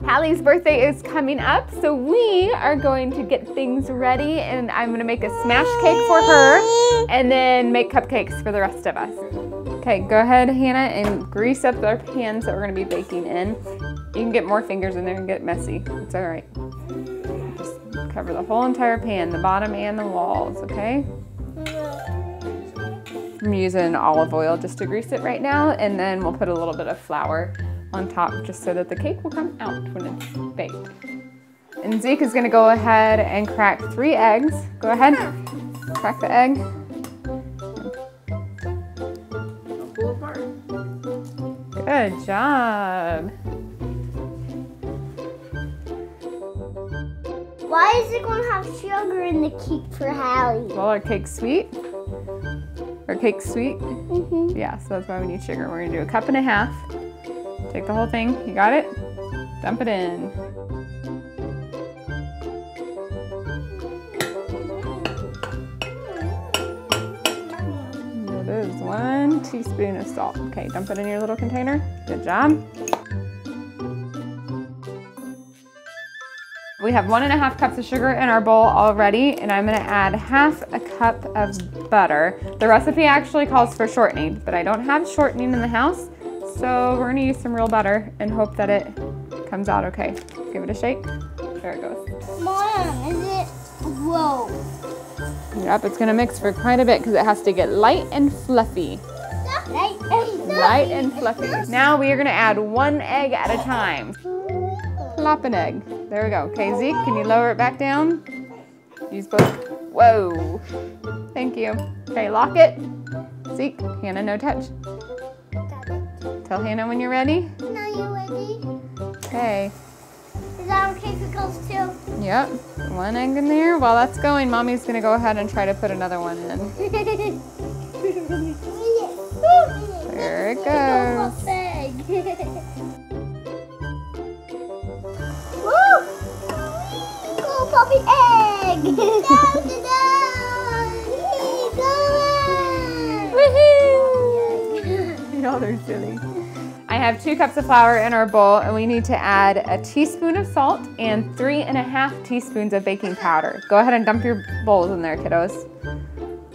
Hallie's birthday is coming up, so we are going to get things ready, and I'm gonna make a smash cake for her and then make cupcakes for the rest of us. Okay, go ahead, Hannah, and grease up our pans that we're gonna be baking in. You can get more fingers in there and get messy. It's all right. Just cover the whole entire pan, the bottom and the walls, okay? I'm using olive oil just to grease it right now, and then we'll put a little bit of flour on top just so that the cake will come out when it's baked. And Zeke is gonna go ahead and crack 3 eggs. Go ahead, crack the egg. Pull apart. Good job. Why is it gonna have sugar in the cake for Hallie? Well, our cake's sweet. Our cake's sweet? Mm-hmm. Yeah, so that's why we need sugar. We're gonna do 1.5 cups. Take the whole thing, you got it? Dump it in. It is 1 teaspoon of salt. Okay, dump it in your little container. Good job. We have 1.5 cups of sugar in our bowl already, and I'm gonna add 1/2 cup of butter. The recipe actually calls for shortening, but I don't have shortening in the house. So we're gonna use some real butter and hope that it comes out okay. Give it a shake. There it goes. Mom, is it? Whoa. Yep, it's gonna mix for quite a bit because it has to get light and fluffy. Light and fluffy. Now we are gonna add 1 egg at a time. Plop an egg. There we go. Okay, Zeke, can you lower it back down? Use both. Whoa. Thank you. Okay, lock it. Zeke, Hannah, no touch. Tell Hannah when you're ready. Now you ready? Okay. Is that okay if it goes too? Yep. 1 egg in there. While that's going, Mommy's gonna go ahead and try to put another one in. There it goes. Woo! Cool puppy egg! Woohoo! Y'all are silly. I have 2 cups of flour in our bowl, and we need to add 1 teaspoon of salt and 3.5 teaspoons of baking powder. Go ahead and dump your bowls in there, kiddos.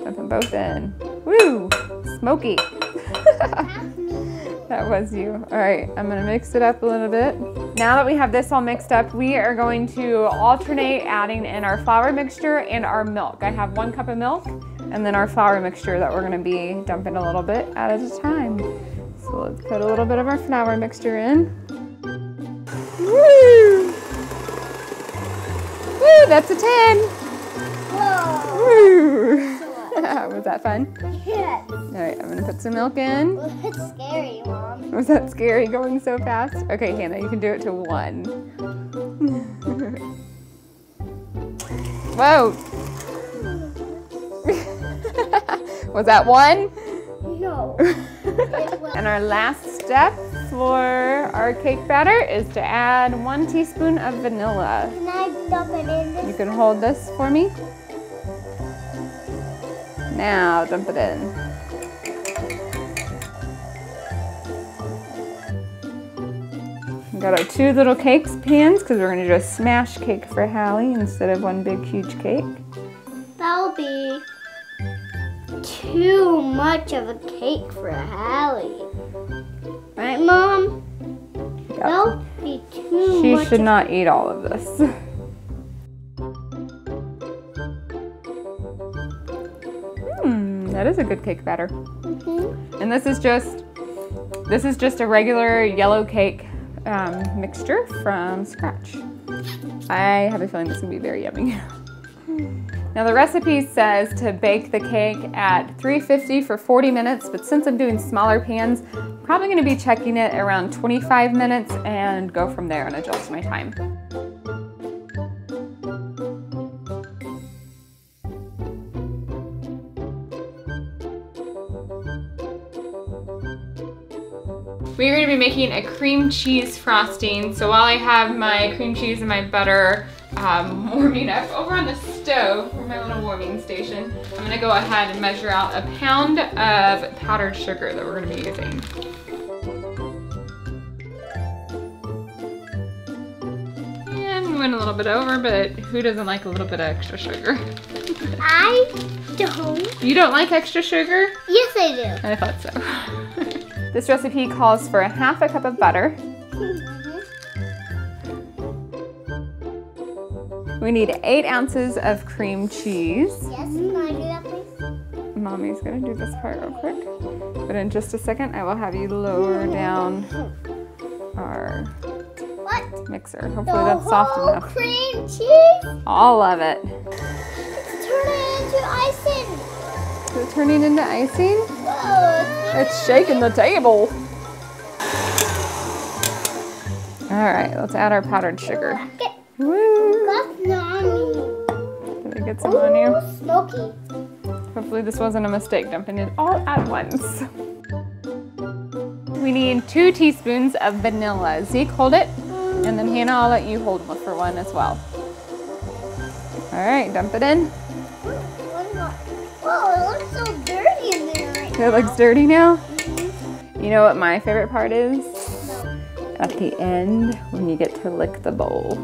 Dump them both in. Woo! Smoky. That was you. All right, I'm gonna mix it up a little bit. Now that we have this all mixed up, we are going to alternate adding in our flour mixture and our milk. I have 1 cup of milk and then our flour mixture that we're gonna be dumping a little bit at a time. So let's put a little bit of our flour mixture in. Woo! Woo, that's a 10. Whoa! Woo! Was that fun? Yes. All right, I'm gonna put some milk in. It's scary, Mom. Was that scary going so fast? Okay, Hannah, you can do it to 1. Whoa! Was that 1? No. And our last step for our cake batter is to add 1 teaspoon of vanilla. Can I dump it in this? You can hold this for me. Now dump it in. We got our 2 little cakes pans because we're gonna do a smash cake for Hallie instead of 1 big huge cake. That'll be too much of a cake for Hallie. Right, Mom? Yep. That'll be too She much. should not eat all of this. That is a good cake batter. Mm-hmm. And this is just a regular yellow cake mixture from scratch. I have a feeling this is gonna be very yummy. Now the recipe says to bake the cake at 350 for 40 minutes, but since I'm doing smaller pans, I'm probably gonna be checking it around 25 minutes and go from there and adjust my time. We're going to be making a cream cheese frosting. So while I have my cream cheese and my butter warming up over on the stove, for my little warming station, I'm going to go ahead and measure out 1 pound of powdered sugar that we're going to be using. went a little bit over, but who doesn't like a little bit of extra sugar? I don't. You don't like extra sugar? Yes, I do. I thought so. This recipe calls for 1/2 cup of butter. We need 8 ounces of cream cheese. Yes, can I do that, please? Mommy's gonna do this part real quick. But in just a second, I will have you lower down our mixer. Hopefully that's soft enough. Cream cheese? All of it. It's turning into icing. Is it turning into icing? Whoa. It's shaking the table. All right, let's add our powdered sugar. Woo! That's yummy. Did I get some on you? Ooh, smoky. Hopefully this wasn't a mistake, dumping it all at once. We need 2 teaspoons of vanilla. Zeke, hold it. And then Hannah, I'll let you hold for one as well. All right, dump it in. Whoa, it looks so dirty in there right now. It looks dirty now? You know what my favorite part is? No. At the end, when you get to lick the bowl.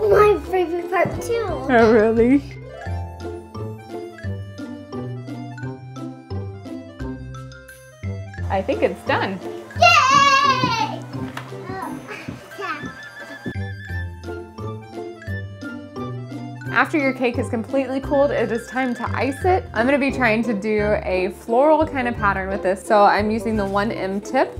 My favorite part too. Oh, really? I think it's done. Yay! After your cake is completely cooled, it is time to ice it. I'm gonna be trying to do a floral kind of pattern with this, so I'm using the 1M tip.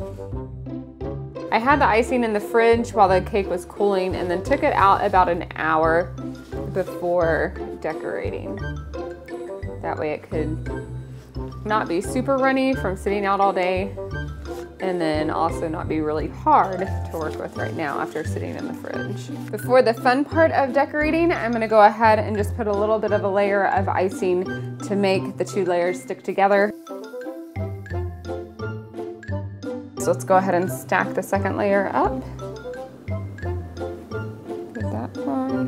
I had the icing in the fridge while the cake was cooling and then took it out about an hour before decorating. That way it could not be super runny from sitting out all day, and then also not be really hard to work with right now after sitting in the fridge. Before the fun part of decorating, I'm gonna go ahead and just put a little bit of a layer of icing to make the 2 layers stick together. So let's go ahead and stack the second layer up. Put that on.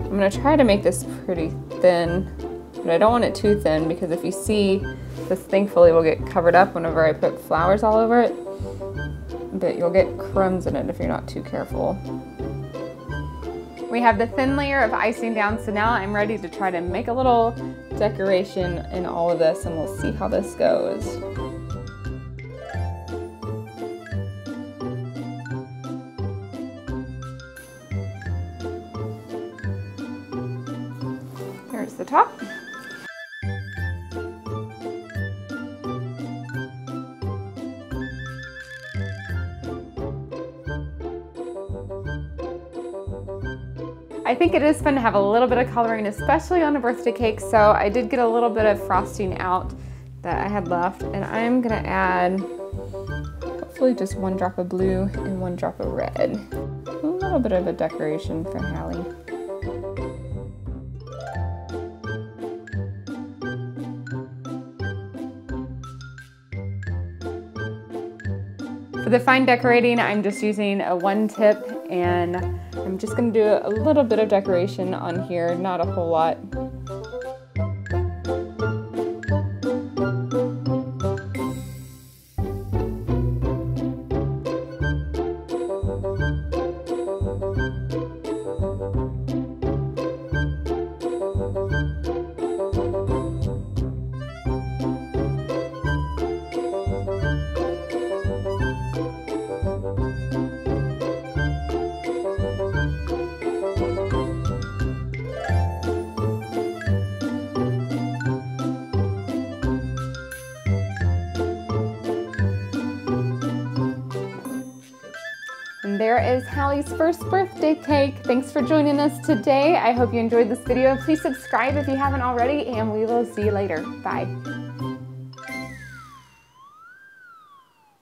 I'm gonna try to make this pretty thin, but I don't want it too thin because if you see, this thankfully will get covered up whenever I put flowers all over it, but you'll get crumbs in it if you're not too careful. We have the thin layer of icing down, so now I'm ready to try to make a little decoration in all of this, and we'll see how this goes. Here's the top. I think it is fun to have a little bit of coloring, especially on a birthday cake, so I did get a little bit of frosting out that I had left, and I'm gonna add hopefully just 1 drop of blue and 1 drop of red. A little bit of a decoration for Hallie. For the fine decorating, I'm just using a 1 tip, and I'm just gonna do a little bit of decoration on here, not a whole lot. And there is Hallie's first birthday cake. Thanks for joining us today. I hope you enjoyed this video. Please subscribe if you haven't already, and we will see you later. Bye.